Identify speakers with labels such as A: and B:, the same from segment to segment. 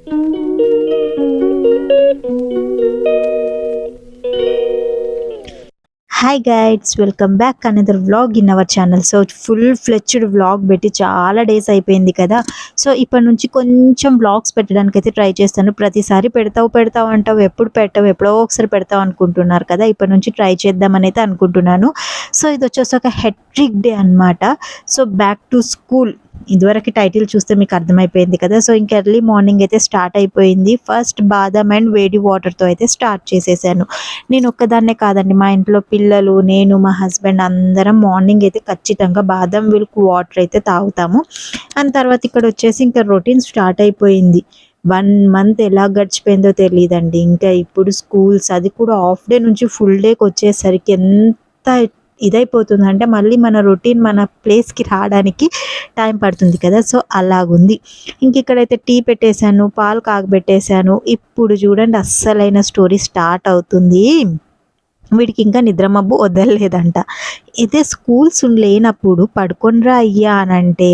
A: Hi guides, welcome back another vlog in our channel. So full fledged vlog పెట్టి చాలా days అయిపోయింది కదా. So ఇప్పటి నుంచి కొంచెం వ్లాగ్స్ పెట్టడానికి అయితే ట్రై చేస్తాను. ప్రతిసారి పెడతావు అంటావు, ఎప్పుడు పెట్టావు, ఎప్పుడో ఒకసారి పెడతావు అనుకుంటున్నారు కదా. ఇప్పటి నుంచి ట్రై చేద్దామని అయితే అనుకుంటున్నాను. సో ఇది వచ్చేసి ఒక హెక్టిక్ డే అనమాట. సో బ్యాక్ టు స్కూల్, ఇదివరకు టైటిల్ చూస్తే మీకు అర్థమైపోయింది కదా. సో ఇంకా ఎర్లీ మార్నింగ్ అయితే స్టార్ట్ అయిపోయింది. ఫస్ట్ బాదం అండ్ వేడి వాటర్తో అయితే స్టార్ట్ చేసేసాను. నేను ఒక్కదాన్నే కాదండి, మా ఇంట్లో పిల్లలు, నేను, మా హస్బెండ్ అందరం మార్నింగ్ అయితే ఖచ్చితంగా బాదం మిల్క్ వాటర్ అయితే తాగుతాము. అండ్ తర్వాత ఇక్కడ వచ్చేసి ఇంకా రొటీన్ స్టార్ట్ అయిపోయింది. 1 మంత్ ఎలా గడిచిపోయిందో తెలియదండి. ఇంకా ఇప్పుడు స్కూల్స్, అది కూడా హాఫ్ డే నుంచి ఫుల్ డేకి వచ్చేసరికి ఎంత ఇదైపోతుంది అంటే మళ్ళీ మన రొటీన్ మన ప్లేస్కి రావడానికి టైం పడుతుంది కదా. సో అలాగుంది. ఇంక ఇక్కడైతే టీ పెట్టేశాను, పాలు కాగబెట్టేశాను. ఇప్పుడు చూడండి అస్సలైన స్టోరీ స్టార్ట్ అవుతుంది. వీడికి ఇంకా నిద్రమబ్బు వదలలేదంట. అయితే స్కూల్స్ లేనప్పుడు పడుకొనిరా అయ్యా అని అంటే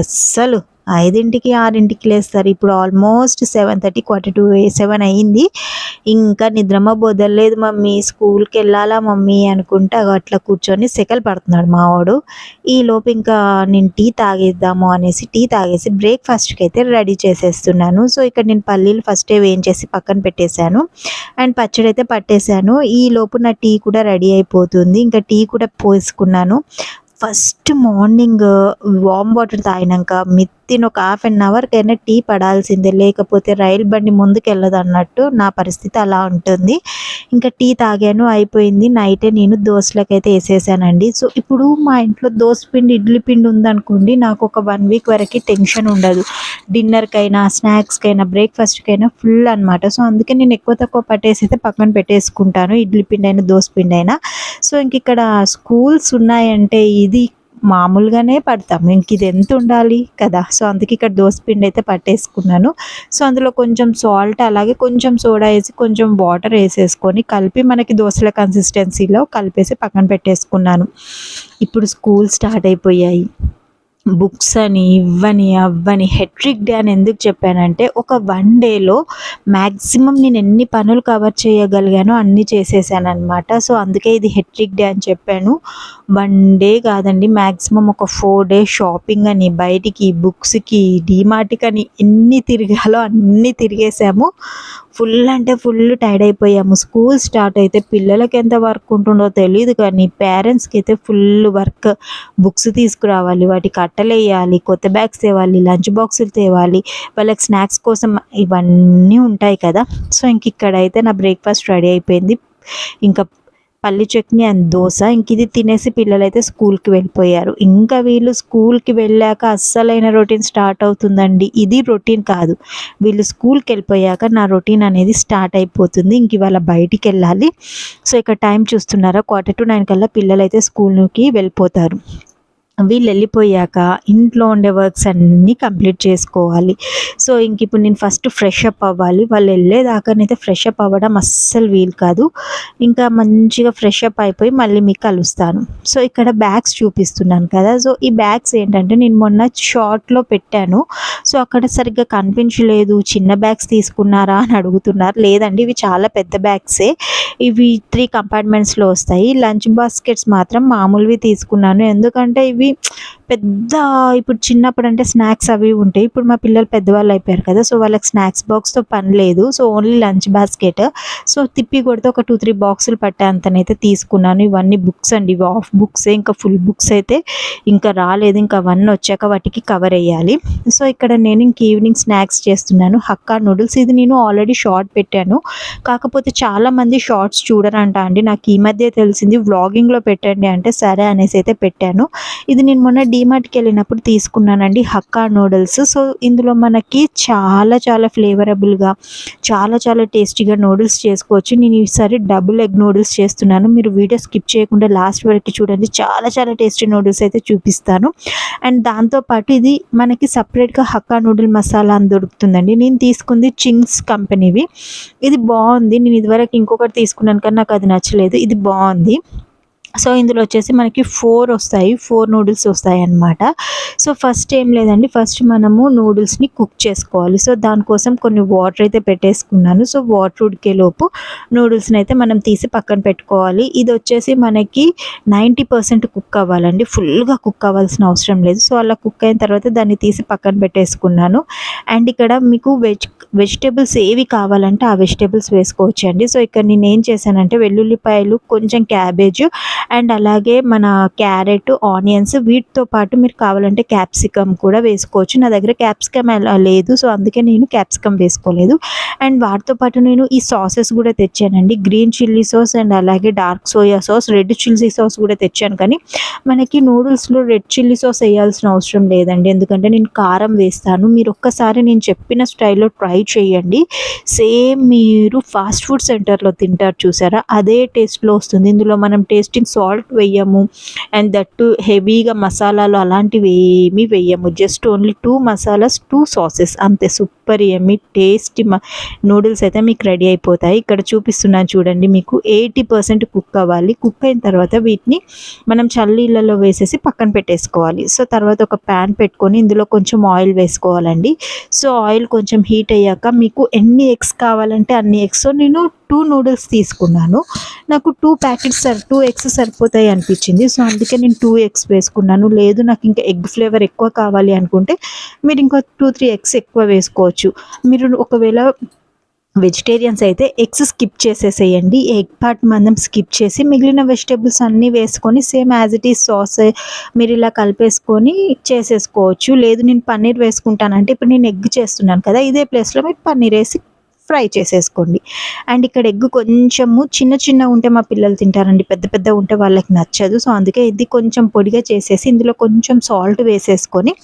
A: అస్సలు 5కి 6కి లేస్తారు. ఇప్పుడు ఆల్మోస్ట్ 7:30, 7 అయ్యింది. ఇంకా నిద్రమబ్బు వదలలేదు. మమ్మీ స్కూల్కి వెళ్ళాలా మమ్మీ అనుకుంటే అట్లా కూర్చొని సెకలు పడుతున్నాడు మావాడు. ఈలోపు ఇంకా నేను టీ తాగేద్దాము అనేసి టీ తాగేసి బ్రేక్ఫాస్ట్కి అయితే రెడీ చేసేస్తున్నాను. సో ఇక్కడ నేను పల్లీలు ఫస్టే వేయించేసి పక్కన పెట్టేశాను అండ్ పచ్చడి అయితే పట్టేశాను. ఈలోపు నా టీ కూడా రెడీ అయిపోతుంది. ఇంకా టీ కూడా పోసుకున్నాను. ఫస్ట్ మార్నింగ్ వామ్ వాటర్ తాగినాక వితిన్ ఒక హాఫ్ అన్ అవర్కైనా టీ పడాల్సిందే, లేకపోతే రైలు బండి ముందుకు వెళ్ళదు అన్నట్టు నా పరిస్థితి అలా ఉంటుంది. ఇంకా టీ తాగాను, అయిపోయింది. నైటే నేను దోశలకైతే వేసేసానండి. సో ఇప్పుడు మా ఇంట్లో దోశ పిండి, ఇడ్లీ పిండి ఉందనుకోండి, నాకు ఒక 1 వీక్ వరకు టెన్షన్ ఉండదు. డిన్నర్కైనా, స్నాక్స్కైనా, బ్రేక్ఫాస్ట్కైనా ఫుల్ అనమాట. సో అందుకే నేను ఎక్కువ తక్కువ పట్టేసి అయితే పక్కన పెట్టేసుకుంటాను, ఇడ్లీ పిండి అయినా దోశ పిండి అయినా. సో ఇంక ఇక్కడ స్కూల్స్ ఉన్నాయంటే ఇది మామూలుగానే పడతాము, ఇంక ఇది ఎంత ఉండాలి కదా. సో అందుకే ఇక్కడ దోసపిండి అయితే పట్టేసుకున్నాను. సో అందులో కొంచెం సాల్ట్, అలాగే కొంచెం సోడా వేసి కొంచెం వాటర్ వేసేసుకొని కలిపి మనకి దోశల కన్సిస్టెన్సీలో కలిపేసి పక్కన పెట్టేసుకున్నాను. ఇప్పుడు స్కూల్ స్టార్ట్ అయిపోయాయి. బుక్స్ అని ఇవ్వని అవ్వని హెక్టిక్ డే అని ఎందుకు చెప్పానంటే ఒక 1 డేలో మ్యాక్సిమం నేను ఎన్ని పనులు కవర్ చేయగలిగానో అన్నీ చేసేసాను అనమాట. సో అందుకే ఇది హెక్టిక్ డే అని చెప్పాను. 1 డే కాదండి, మ్యాక్సిమం ఒక 4 డేస్ షాపింగ్ అని, బయటికి, బుక్స్కి, డీమార్ట్కి అని ఎన్ని తిరిగాలో అన్నీ తిరిగేసాము. ఫుల్ అంటే ఫుల్ టైర్డ్ అయిపోయాము. స్కూల్ స్టార్ట్ అయితే పిల్లలకి ఎంత వర్క్ ఉంటుందో తెలియదు, కానీ పేరెంట్స్కి అయితే ఫుల్ వర్క్. బుక్స్ తీసుకురావాలి, వాటికి అట్టలు వేయాలి, కొత్త బ్యాగ్స్ తేవాలి, లంచ్ బాక్సులు తేవాలి, వాళ్ళకి స్నాక్స్ కోసం ఇవన్నీ ఉంటాయి కదా. సో ఇంక ఇక్కడైతే నా బ్రేక్ఫాస్ట్ రెడీ అయిపోయింది. ఇంకా పల్లి చట్నీ అండ్ దోశ. ఇంక ఇది తినేసి పిల్లలైతే స్కూల్కి వెళ్ళిపోయారు. ఇంకా వీళ్ళు స్కూల్కి వెళ్ళాక అస్సలైన రొటీన్ స్టార్ట్ అవుతుందండి. ఇది రొటీన్ కాదు, వీళ్ళు స్కూల్కి వెళ్ళిపోయాక నా రొటీన్ అనేది స్టార్ట్ అయిపోతుంది. ఇంక ఇవాళ బయటికి వెళ్ళాలి. సో ఇక్కడ టైం చూస్తున్నారా, 8:45 కల్లా పిల్లలైతే స్కూల్కి వెళ్ళిపోతారు. వీళ్ళు వెళ్ళిపోయాక ఇంట్లో ఉండే వర్క్స్ అన్నీ కంప్లీట్ చేసుకోవాలి. సో ఇంక ఇప్పుడు నేను ఫస్ట్ ఫ్రెష్ అప్ అవ్వాలి. వాళ్ళు వెళ్ళేదాకానైతే ఫ్రెష్ అప్ అవ్వడం అస్సలు వీలు కాదు. ఇంకా మంచిగా ఫ్రెష్ అప్ అయిపోయి మళ్ళీ మీకు కలుస్తాను. సో ఇక్కడ బ్యాగ్స్ చూపిస్తున్నాను కదా. సో ఈ బ్యాగ్స్ ఏంటంటే నేను మొన్న షార్ట్లో పెట్టాను. సో అక్కడ సరిగ్గా కనిపించలేదు. చిన్న బ్యాగ్స్ తీసుకున్నారా అని అడుగుతున్నారు. లేదండి, ఇవి చాలా పెద్ద బ్యాగ్సే. ఇవి 3 కంపార్ట్మెంట్స్లో వస్తాయి. లంచ్ బాస్కెట్స్ మాత్రం మామూలువి తీసుకున్నాను, ఎందుకంటే ఇవి పెద్ద, ఇప్పుడు చిన్నప్పుడు అంటే స్నాక్స్ అవి ఉంటాయి. ఇప్పుడు మా పిల్లలు పెద్దవాళ్ళు అయిపోయారు కదా. సో వాళ్ళకి స్నాక్స్ బాక్స్తో పని లేదు. So only lunch basket. So తిప్పి కొడితే ఒక 2-3 బాక్సులు పట్టేంతనైతే తీసుకున్నాను. ఇవన్నీ బుక్స్ అండి, ఇవి ఆఫ్ బుక్సే. ఇంకా ఫుల్ బుక్స్ అయితే ఇంకా రాలేదు. ఇంకా అవన్నీ వచ్చాక వాటికి కవర్ వేయాలి. సో ఇక్కడ నేను ఇంక ఈవినింగ్ స్నాక్స్ చేస్తున్నాను. Hakka noodles. ఇది నేను ఆల్రెడీ షార్ట్ పెట్టాను, కాకపోతే చాలామంది షార్ట్స్ చూడరంట అండి. నాకు ఈ మధ్య తెలిసింది. వ్లాగింగ్లో పెట్టండి అంటే సరే అనేసి అయితే పెట్టాను. ఇది నేను మొన్న డీమార్ట్కి వెళ్ళినప్పుడు తీసుకున్నానండి, హక్కా నూడిల్స్. సో ఇందులో మనకి చాలా చాలా ఫ్లేవరబుల్గా, చాలా చాలా టేస్టీగా నూడిల్స్ చేసుకోవచ్చు. నేను ఈసారి డబుల్ ఎగ్ నూడిల్స్ చేస్తున్నాను. మీరు వీడియో స్కిప్ చేయకుండా లాస్ట్ వరకు చూడండి, చాలా చాలా టేస్టీ నూడిల్స్ అయితే చూపిస్తాను. అండ్ దాంతోపాటు ఇది మనకి సపరేట్గా హక్కా నూడిల్ మసాలా అని దొరుకుతుందండి. నేను తీసుకుంది చింగ్స్ కంపెనీవి. ఇది బాగుంది. నేను ఇదివరకు ఇంకొకటి తీసుకున్నాను కానీ నాకు అది నచ్చలేదు. ఇది బాగుంది. సో ఇందులో వచ్చేసి మనకి 4 వస్తాయి. 4 నూడిల్స్ వస్తాయన్నమాట. సో ఫస్ట్ ఏం లేదండి, ఫస్ట్ మనము నూడిల్స్‌ని కుక్ చేసుకోవాలి. సో దానికోసం కొన్ని వాటర్ అయితే పెట్టేసుకున్నాను. సో వాటర్ ఉడికేలోపు నూడిల్స్‌ని అయితే మనం తీసి పక్కన పెట్టుకోవాలి. ఇది వచ్చేసి మనకి 90% కుక్ అవ్వాలండి. ఫుల్‌గా కుక్ అవ్వాల్సిన అవసరం లేదు. సో అలా కుక్ అయిన తర్వాత దాన్ని తీసి పక్కన పెట్టేసుకున్నాను. అండ్ ఇక్కడ మీకు వెజిటబుల్స్ ఏవి కావాలంటే ఆ వెజిటబుల్స్ వేసుకోవచ్చండి. సో ఇక్కడ నేనేం చేశానంటే వెల్లుల్లిపాయలు, కొంచెం క్యాబేజ్ అండ్ అలాగే మన క్యారెట్, ఆనియన్స్ వీటితో పాటు మీరు కావాలంటే క్యాప్సికమ్ కూడా వేసుకోవచ్చు. నా దగ్గర క్యాప్సికమ్ అలా లేదు. సో అందుకే నేను క్యాప్సికమ్ వేసుకోలేదు. అండ్ వాటితో పాటు నేను ఈ సాసెస్ కూడా తెచ్చానండి. గ్రీన్ చిల్లీ సాస్ అండ్ అలాగే dark soya sauce, red chilli sauce కూడా తెచ్చాను. కానీ మనకి నూడిల్స్‌లో రెడ్ చిల్లీ సాస్ వేయాల్సిన అవసరం లేదండి. ఎందుకంటే నేను కారం వేస్తాను. మీరు ఒక్కసారి నేను చెప్పిన స్టైల్‌లో ట్రై చేయండి. సేమ్ మీరు ఫాస్ట్ ఫుడ్ సెంటర్‌లో తింటారు చూసారా, అదే టేస్ట్‌లో వస్తుంది. ఇందులో మనం టేస్టింగ్ సాల్ట్ వేయము అండ్ దట్ టు హెవీగా మసాలాలు అలాంటివి ఏమీ వేయము. జస్ట్ ఓన్లీ 2 మసాలాస్, 2 సాసెస్ అంతే. సూపర్ యమ్మీ టేస్టీ నూడిల్స్ అయితే మీకు రెడీ అయిపోతాయి. ఇక్కడ చూపిస్తున్నాను చూడండి, మీకు 80% కుక్ అవ్వాలి. కుక్ అయిన తర్వాత వీటిని మనం చల్లీళ్ళలో వేసేసి పక్కన పెట్టేసుకోవాలి. సో తర్వాత ఒక ప్యాన్ పెట్టుకొని ఇందులో కొంచెం ఆయిల్ వేసుకోవాలండి. సో ఆయిల్ కొంచెం హీట్ అయ్యాక మీకు ఎన్ని ఎగ్స్ కావాలంటే అన్ని ఎగ్స్. సో నేను 2 నూడిల్స్ తీసుకున్నాను. నాకు 2 ఎగ్స్ సరిపోతాయి అనిపించింది. సో అందుకే నేను 2 ఎగ్స్ వేసుకున్నాను. లేదు నాకు ఇంకా ఎగ్ ఫ్లేవర్ ఎక్కువ కావాలి అనుకుంటే మీరు ఇంకో 2-3 ఎగ్స్ ఎక్కువ వేసుకోవచ్చు. మీరు ఒకవేళ వెజిటేరియన్స్ అయితే ఎగ్స్ స్కిప్ చేసేసేయండి. ఎగ్ పార్ట్ మనం స్కిప్ చేసి మిగిలిన వెజిటేబుల్స్ అన్నీ వేసుకొని same as it is sauce మీరు ఇలా కలిపేసుకొని చేసేసుకోవచ్చు. లేదు నేను పన్నీర్ వేసుకుంటానంటే, ఇప్పుడు నేను ఎగ్ చేస్తున్నాను కదా, ఇదే ప్లేస్లో మీరు పన్నీర్ వేసి ఫ్రై చేసేసుకోండి. అండ్ ఇక్కడ ఎగ్ కొంచెము చిన్న ఉంటే మా పిల్లలు తింటారండి, పెద్ద ఉంటే వాళ్ళకి నచ్చదు. సో అందుకే ఇది కొంచెం పొడిగా చేసేసి ఇందులో కొంచెం సాల్ట్ వేసేసుకొని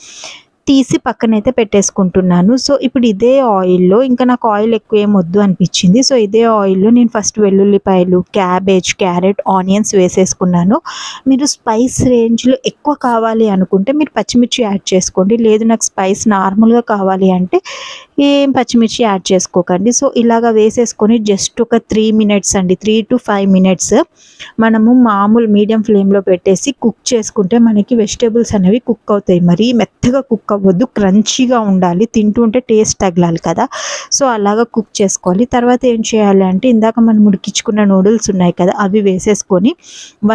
A: తీసి పక్కనైతే పెట్టేసుకుంటున్నాను. సో ఇప్పుడు ఇదే ఆయిల్‌లో, ఇంకా నాకు ఆయిల్ ఎక్కువ ఏం వద్దు అనిపించింది. సో ఇదే ఆయిల్‌లో నేను ఫస్ట్ వెల్లుల్లిపాయలు, క్యాబేజ్, క్యారెట్, ఆనియన్స్ వేసేసుకున్నాను. మీరు స్పైస్ రేంజ్‌లో ఎక్కువ కావాలి అనుకుంటే మీరు పచ్చిమిర్చి యాడ్ చేసుకోండి. లేదు నాకు స్పైస్ నార్మల్‌గా కావాలి అంటే ఏం పచ్చిమిర్చి యాడ్ చేసుకోకండి. సో ఇలాగ వేసేసుకొని జస్ట్ ఒక 3 మినిట్స్ అండి, 3-5 మినిట్స్ మనము మామూలు మీడియం ఫ్లేమ్‌లో పెట్టేసి కుక్ చేసుకుంటే మనకి వెజిటబుల్స్ అనేవి కుక్ అవుతాయి. మరీ మెత్తగా కుక్ అవ్వద్దు, క్రంచీగా ఉండాలి, తింటుంటే టేస్ట్ తగలాలి కదా. సో అలాగా కుక్ చేసుకోవాలి. తర్వాత ఏం చేయాలి అంటే ఇందాక మనం ఉడికించుకున్న నూడిల్స్ ఉన్నాయి కదా, అవి వేసేసుకొని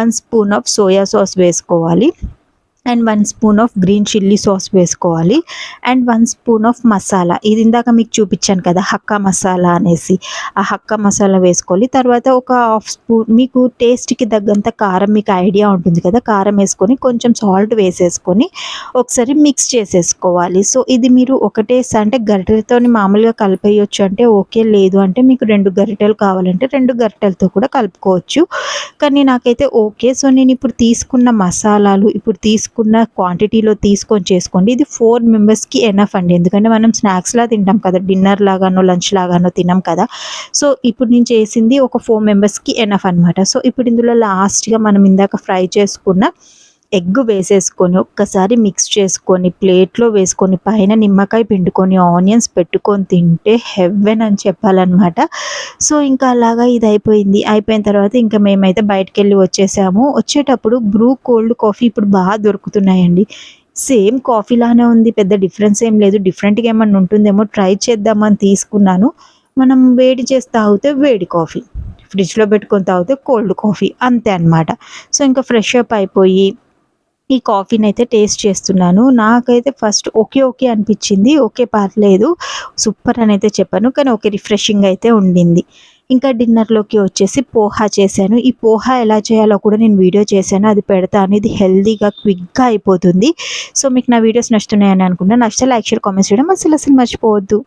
A: 1 స్పూన్ ఆఫ్ సోయా సాస్ వేసుకోవాలి. And 1 spoon of green chilli sauce వేసుకోవాలి. అండ్ 1 స్పూన్ ఆఫ్ మసాలా, ఇది ఇందాక మీకు చూపించాను కదా హక్కా మసాలా అనేసి, ఆ హక్కా మసాలా వేసుకోవాలి. తర్వాత ఒక హాఫ్ స్పూన్ మీకు టేస్ట్కి తగ్గంత కారం, మీకు ఐడియా ఉంటుంది కదా, కారం వేసుకొని కొంచెం సాల్ట్ వేసేసుకొని ఒకసారి మిక్స్ చేసేసుకోవాలి. సో ఇది మీరు అంటే గరిటెలతో మామూలుగా కలిపేయచ్చు అంటే ఓకే, లేదు అంటే మీకు 2 గరిటెలు కావాలంటే 2 గరిటెలతో కూడా కలుపుకోవచ్చు. కానీ నాకైతే ఓకే. సో నేను ఇప్పుడు తీసుకున్న మసాలాలు ఇప్పుడు తీసుకున్న క్వాంటిటీలో తీసుకొని చేసుకోండి. ఇది 4 మెంబర్స్కి ఎనఫ్ అండి. ఎందుకంటే మనం స్నాక్స్లా తింటాం కదా, డిన్నర్ లాగానో లంచ్ లాగానో తినం కదా. సో ఇప్పుడు నేను చేసింది ఒక 4 మెంబర్స్కి ఎనఫ్ అనమాట. సో ఇప్పుడు ఇందులో లాస్ట్గా మనం ఇందాక ఫ్రై చేసుకున్న ఎగ్ వేసేసుకొని ఒక్కసారి మిక్స్ చేసుకొని ప్లేట్లో వేసుకొని పైన నిమ్మకాయ పిండుకొని ఆనియన్స్ పెట్టుకొని తింటే హెవెన్ అని చెప్పాలన్నమాట. సో ఇంకా అలాగా ఇది అయిపోయింది. అయిపోయిన తర్వాత ఇంకా మేమైతే బయటకెళ్ళి వచ్చేసాము. వచ్చేటప్పుడు బ్రూ కోల్డ్ కాఫీ ఇప్పుడు బాగా దొరుకుతున్నాయండి. సేమ్ కాఫీ లానే ఉంది, పెద్ద డిఫరెన్స్ ఏం లేదు. డిఫరెంట్గా ఏమన్నా ఉంటుందేమో ట్రై చేద్దామని తీసుకున్నాను. మనం వేడి చేసి తాగితే వేడి కాఫీ, ఫ్రిడ్జ్లో పెట్టుకొని తాగితే కోల్డ్ కాఫీ, అంతే అనమాట. సో ఇంకా ఫ్రెష్ అప్ అయిపోయి ఈ కాఫీని అయితే టేస్ట్ చేస్తున్నాను. నాకైతే ఫస్ట్ ఓకే అనిపించింది. ఓకే పర్లేదు, సూపర్ అని అయితే చెప్పాను. కానీ ఓకే రిఫ్రెషింగ్ అయితే ఉండింది. ఇంకా డిన్నర్లోకి వచ్చేసి పోహా చేశాను. ఈ పోహా ఎలా చేయాలో కూడా నేను వీడియో చేశాను, అది పెడతాను. ఇది హెల్తీగా క్విక్గా అయిపోతుంది. సో మీకు నా వీడియోస్ నచ్చుతున్నాయని అనుకుంటున్నాను. నచ్చితే లైక్, షేర్, కామెంట్స్ చేయడం అసలు మర్చిపోవద్దు.